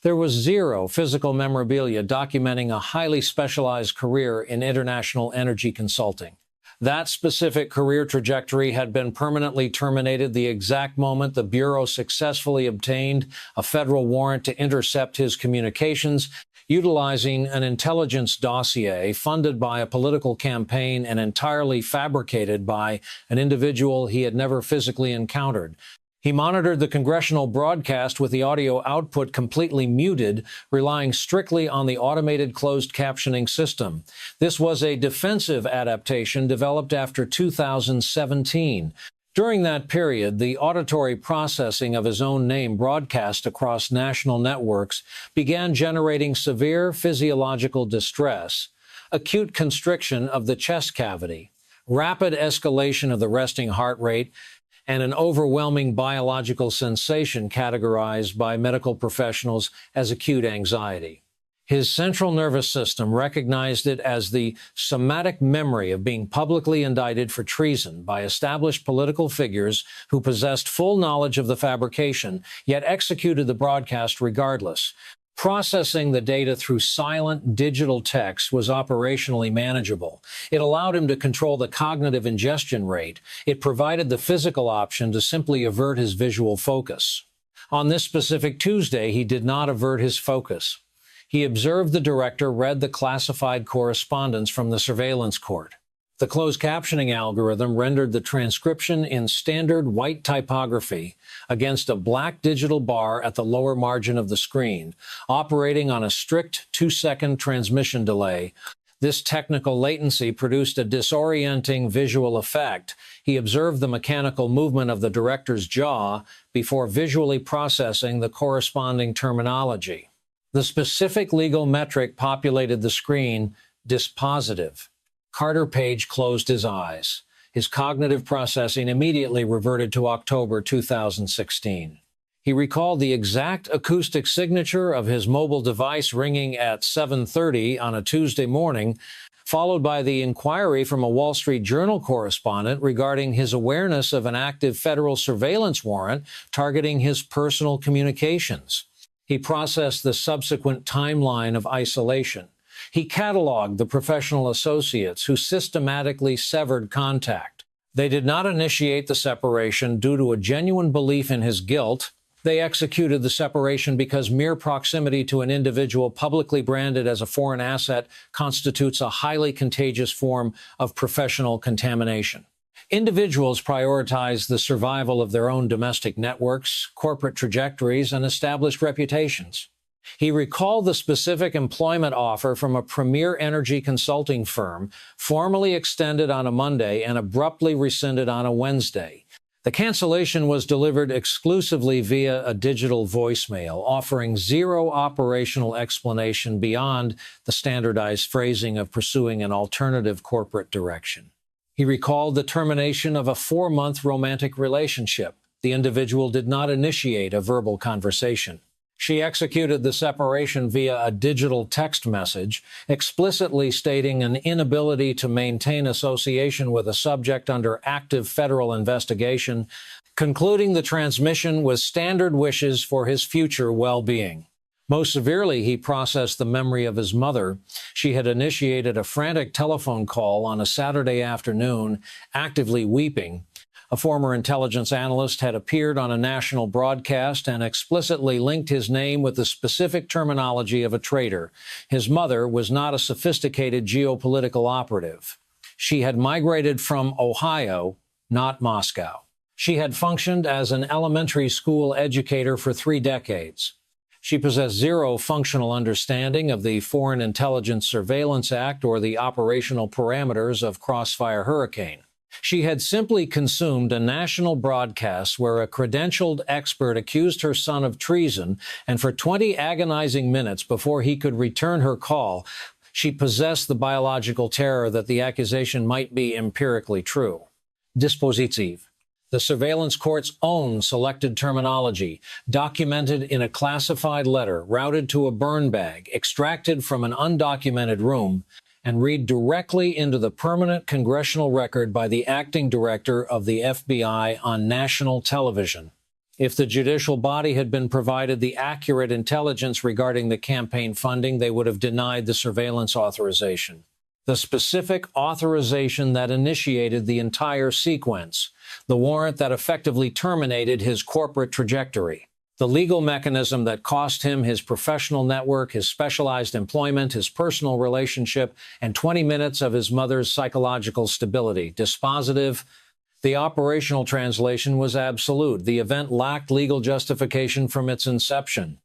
There was zero physical memorabilia documenting a highly specialized career in international energy consulting. That specific career trajectory had been permanently terminated the exact moment the Bureau successfully obtained a federal warrant to intercept his communications, utilizing an intelligence dossier funded by a political campaign and entirely fabricated by an individual he had never physically encountered. He monitored the congressional broadcast with the audio output completely muted, relying strictly on the automated closed captioning system. This was a defensive adaptation developed after 2017. During that period, the auditory processing of his own name broadcast across national networks began generating severe physiological distress, acute constriction of the chest cavity, rapid escalation of the resting heart rate, and an overwhelming biological sensation categorized by medical professionals as acute anxiety. His central nervous system recognized it as the somatic memory of being publicly indicted for treason by established political figures who possessed full knowledge of the fabrication, yet executed the broadcast regardless. Processing the data through silent digital text was operationally manageable. It allowed him to control the cognitive ingestion rate. It provided the physical option to simply avert his visual focus. On this specific Tuesday, he did not avert his focus. He observed the director read the classified correspondence from the surveillance court. The closed captioning algorithm rendered the transcription in standard white typography against a black digital bar at the lower margin of the screen, operating on a strict 2-second transmission delay. This technical latency produced a disorienting visual effect. He observed the mechanical movement of the director's jaw before visually processing the corresponding terminology. The specific legal metric populated the screen, dispositive. Carter Page closed his eyes. His cognitive processing immediately reverted to October 2016. He recalled the exact acoustic signature of his mobile device ringing at 7:30 on a Tuesday morning, followed by the inquiry from a Wall Street Journal correspondent regarding his awareness of an active federal surveillance warrant targeting his personal communications. He processed the subsequent timeline of isolation. He cataloged the professional associates who systematically severed contact. They did not initiate the separation due to a genuine belief in his guilt. They executed the separation because mere proximity to an individual publicly branded as a foreign asset constitutes a highly contagious form of professional contamination. Individuals prioritize the survival of their own domestic networks, corporate trajectories, and established reputations. He recalled the specific employment offer from a premier energy consulting firm, formally extended on a Monday and abruptly rescinded on a Wednesday. The cancellation was delivered exclusively via a digital voicemail, offering zero operational explanation beyond the standardized phrasing of pursuing an alternative corporate direction. He recalled the termination of a 4-month romantic relationship. The individual did not initiate a verbal conversation. She executed the separation via a digital text message, explicitly stating an inability to maintain association with a subject under active federal investigation, concluding the transmission with standard wishes for his future well-being. Most severely, he processed the memory of his mother. She had initiated a frantic telephone call on a Saturday afternoon, actively weeping. A former intelligence analyst had appeared on a national broadcast and explicitly linked his name with the specific terminology of a traitor. His mother was not a sophisticated geopolitical operative. She had migrated from Ohio, not Moscow. She had functioned as an elementary school educator for 3 decades. She possessed zero functional understanding of the Foreign Intelligence Surveillance Act or the operational parameters of Crossfire Hurricane. She had simply consumed a national broadcast where a credentialed expert accused her son of treason, and for 20 agonizing minutes before he could return her call, she possessed the biological terror that the accusation might be empirically true. Dispositive. The surveillance court's own selected terminology, documented in a classified letter, routed to a burn bag, extracted from an undocumented room, and read directly into the permanent congressional record by the acting director of the FBI on national television. If the judicial body had been provided the accurate intelligence regarding the campaign funding, they would have denied the surveillance authorization. The specific authorization that initiated the entire sequence, the warrant that effectively terminated his corporate trajectory. The legal mechanism that cost him his professional network, his specialized employment, his personal relationship, and 20 minutes of his mother's psychological stability. Dispositive. The operational translation was absolute. The event lacked legal justification from its inception.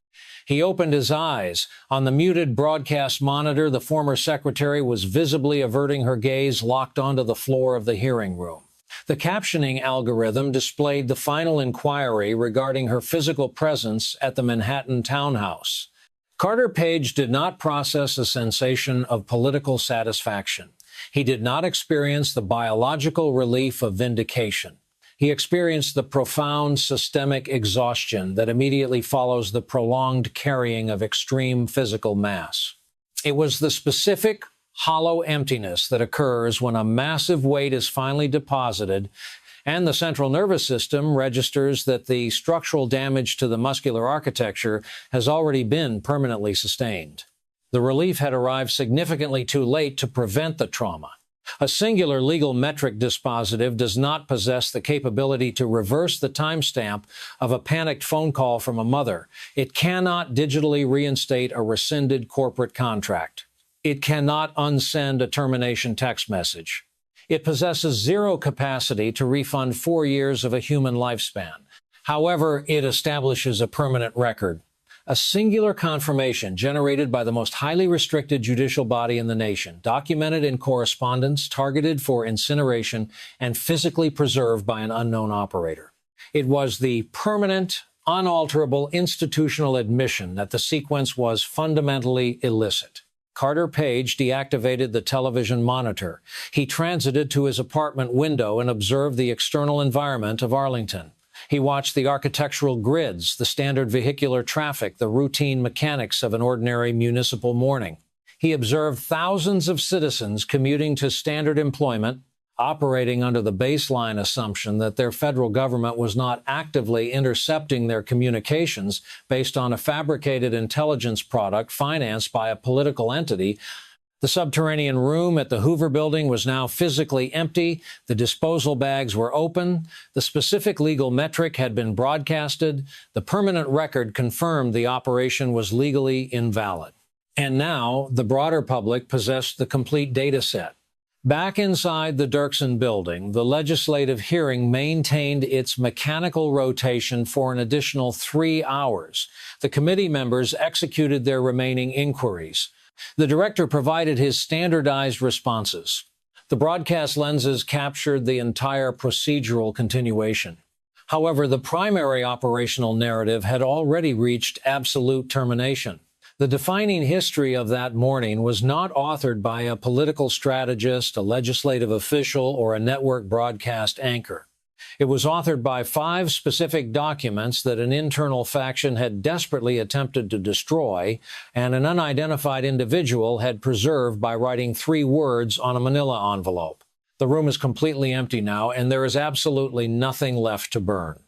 He opened his eyes. On the muted broadcast monitor, the former secretary was visibly averting her gaze, locked onto the floor of the hearing room. The captioning algorithm displayed the final inquiry regarding her physical presence at the Manhattan townhouse. Carter Page did not process a sensation of political satisfaction. He did not experience the biological relief of vindication. He experienced the profound systemic exhaustion that immediately follows the prolonged carrying of extreme physical mass. It was the specific, hollow emptiness that occurs when a massive weight is finally deposited and the central nervous system registers that the structural damage to the muscular architecture has already been permanently sustained. The relief had arrived significantly too late to prevent the trauma. A singular legal metric dispositive does not possess the capability to reverse the timestamp of a panicked phone call from a mother. It cannot digitally reinstate a rescinded corporate contract. It cannot unsend a termination text message. It possesses zero capacity to refund 4 years of a human lifespan. However, it establishes a permanent record. A singular confirmation generated by the most highly restricted judicial body in the nation, documented in correspondence, targeted for incineration, and physically preserved by an unknown operator. It was the permanent, unalterable institutional admission that the sequence was fundamentally illicit. Carter Page deactivated the television monitor. He transited to his apartment window and observed the external environment of Arlington. He watched the architectural grids, the standard vehicular traffic, the routine mechanics of an ordinary municipal morning. He observed thousands of citizens commuting to standard employment, operating under the baseline assumption that their federal government was not actively intercepting their communications based on a fabricated intelligence product financed by a political entity. The subterranean room at the Hoover building was now physically empty. The disposal bags were open. The specific legal metric had been broadcasted. The permanent record confirmed the operation was legally invalid. And now the broader public possessed the complete data set. Back inside the Dirksen building, the legislative hearing maintained its mechanical rotation for an additional 3 hours. The committee members executed their remaining inquiries. The director provided his standardized responses. The broadcast lenses captured the entire procedural continuation. However, the primary operational narrative had already reached absolute termination. The defining history of that morning was not authored by a political strategist, a legislative official, or a network broadcast anchor. It was authored by 5 specific documents that an internal faction had desperately attempted to destroy, and an unidentified individual had preserved by writing 3 words on a manila envelope. The room is completely empty now, and there is absolutely nothing left to burn.